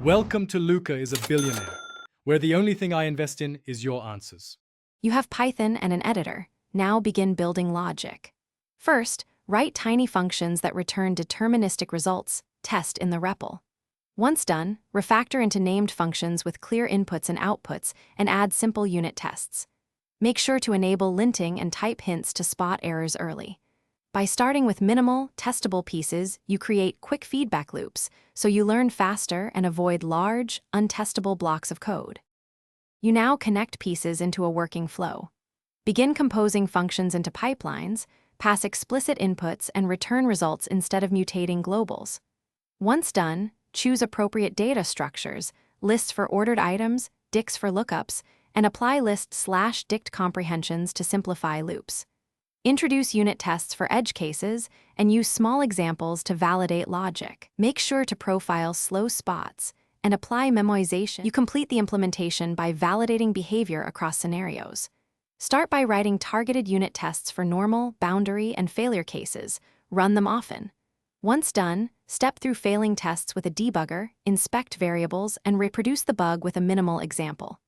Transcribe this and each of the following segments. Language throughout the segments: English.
Welcome to Luca is a Billionaire, where the only thing I invest in is your answers. You have Python and an editor. Now begin building logic. First, write tiny functions that return deterministic results, test in the REPL. Once done, refactor into named functions with clear inputs and outputs and add simple unit tests. Make sure to enable linting and type hints to spot errors early. By starting with minimal, testable pieces, you create quick feedback loops, so you learn faster and avoid large, untestable blocks of code. You now connect pieces into a working flow. Begin composing functions into pipelines, pass explicit inputs, and return results instead of mutating globals. Once done, choose appropriate data structures, lists for ordered items, dicts for lookups, and apply list/dict comprehensions to simplify loops. Introduce unit tests for edge cases and use small examples to validate logic. Make sure to profile slow spots and apply memoization. You complete the implementation by validating behavior across scenarios. Start by writing targeted unit tests for normal, boundary, and failure cases. Run them often. Once done, step through failing tests with a debugger, inspect variables, and reproduce the bug with a minimal example.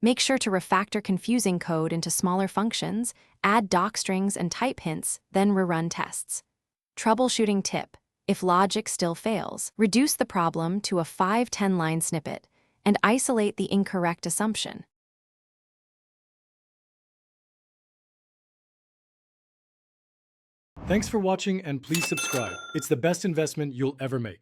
Make sure to refactor confusing code into smaller functions, add docstrings and type hints, then rerun tests. Troubleshooting tip: if logic still fails, reduce the problem to a 5-10-line snippet and isolate the incorrect assumption. Thanks for watching and please subscribe. It's the best investment you'll ever make.